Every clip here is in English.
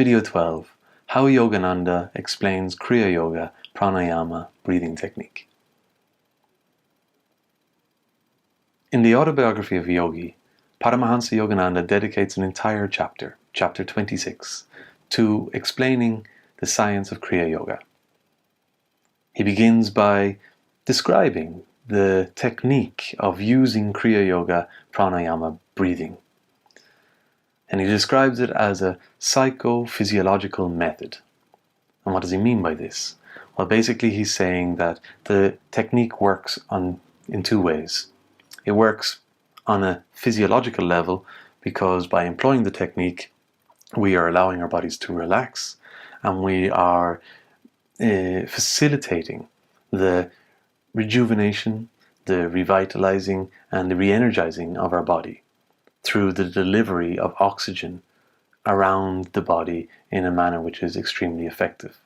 Video 12. How Yogananda explains Kriya Yoga Pranayama breathing technique. In the autobiography of a yogi, Paramahansayogananda dedicates an entire chapter, chapter 26, to explaining the science of Kriya Yoga. He begins by describing the technique of using Kriya Yoga Pranayama breathing. And he describes it as a psychophysiological method. And what does he mean by this? Well, basically he's saying that the technique works in two ways. It works on a physiological level because by employing the technique, we are allowing our bodies to relax and we are facilitating the rejuvenation, the revitalizing and the re-energizing of our body through the delivery of oxygen around the body in a manner which is extremely effective.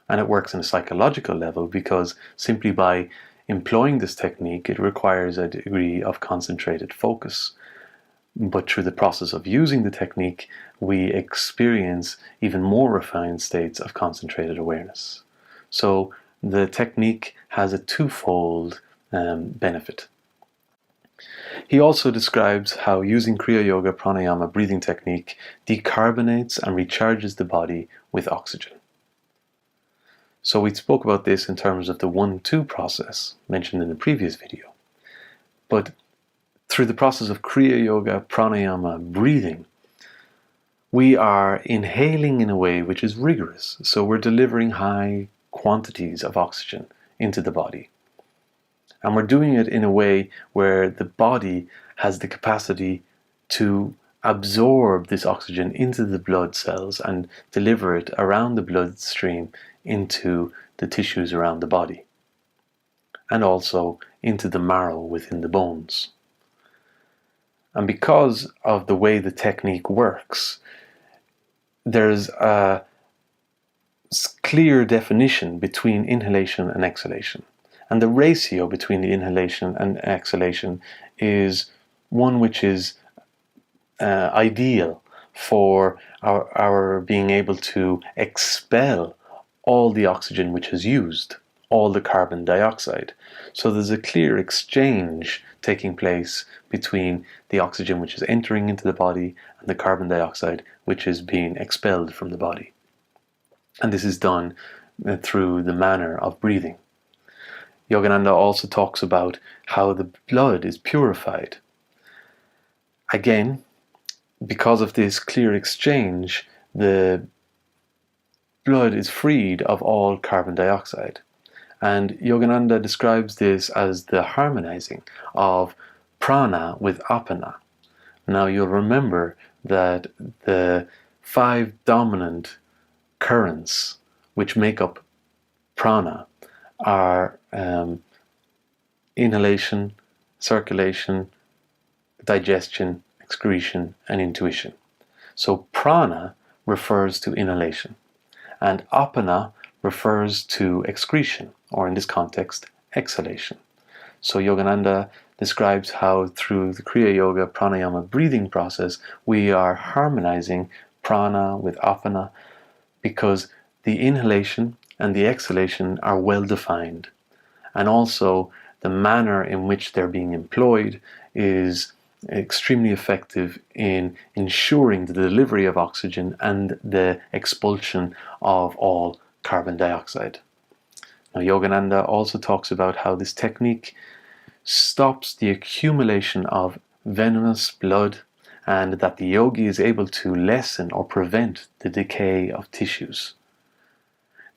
And it works on a psychological level because simply by employing this technique, it requires a degree of concentrated focus. But through the process of using the technique, we experience even more refined states of concentrated awareness. So the technique has a twofold benefit. He also describes how using Kriya Yoga Pranayama breathing technique decarbonates and recharges the body with oxygen. So we spoke about this in terms of the 1-2 process mentioned in the previous video. But through the process of Kriya Yoga Pranayama breathing, we are inhaling in a way which is rigorous. So we're delivering high quantities of oxygen into the body. And we're doing it in a way where the body has the capacity to absorb this oxygen into the blood cells and deliver it around the bloodstream into the tissues around the body. And also into the marrow within the bones. And because of the way the technique works, there's a clear definition between inhalation and exhalation. And the ratio between the inhalation and exhalation is one which is ideal for our being able to expel all the oxygen which is used, all the carbon dioxide. So there's a clear exchange taking place between the oxygen which is entering into the body and the carbon dioxide which is being expelled from the body. And this is done through the manner of breathing. Yogananda also talks about how the blood is purified. Again, because of this clear exchange, the blood is freed of all carbon dioxide. And Yogananda describes this as the harmonizing of prana with apana. Now you'll remember that the 5 dominant currents which make up prana are inhalation, circulation, digestion, excretion, and intuition. So prana refers to inhalation, and apana refers to excretion, or in this context, exhalation. So Yogananda describes how through the Kriya Yoga Pranayama breathing process, we are harmonizing prana with apana because the inhalation and the exhalation are well defined. And also the manner in which they're being employed is extremely effective in ensuring the delivery of oxygen and the expulsion of all carbon dioxide. Now Yogananda also talks about how this technique stops the accumulation of venomous blood and that the yogi is able to lessen or prevent the decay of tissues.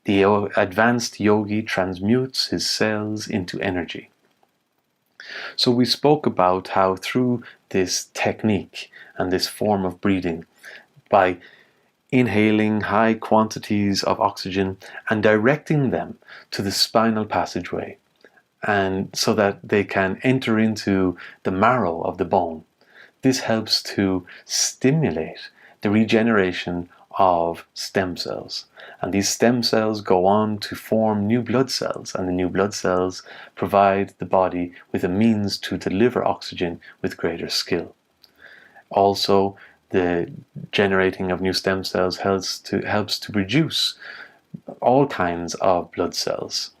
The advanced yogi transmutes his cells into energy. So we spoke about how through this technique and this form of breathing, by inhaling high quantities of oxygen and directing them to the spinal passageway, and so that they can enter into the marrow of the bone, this helps to stimulate the regeneration of stem cells. And these stem cells go on to form new blood cells, and the new blood cells provide the body with a means to deliver oxygen with greater skill. Also, the generating of new stem cells helps to produce all kinds of blood cells.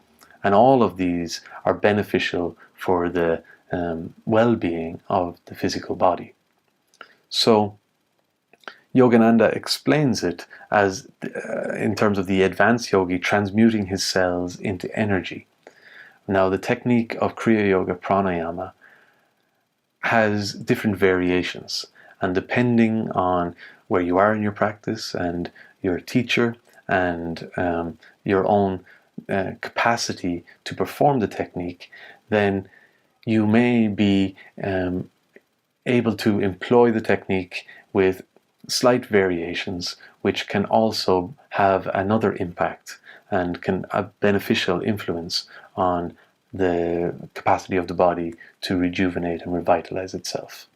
And all of these are beneficial for the well-being of the physical body. So Yogananda explains it as, in terms of the advanced yogi, transmuting his cells into energy. Now, the technique of kriyayogapranayama has different variations, and depending on where you are in your practice and your teacher and your own capacity to perform the technique, then you may be able to employ the technique with slight variations, which can also have another impact and can have beneficial influence on the capacity of the body to rejuvenate and revitalize itself.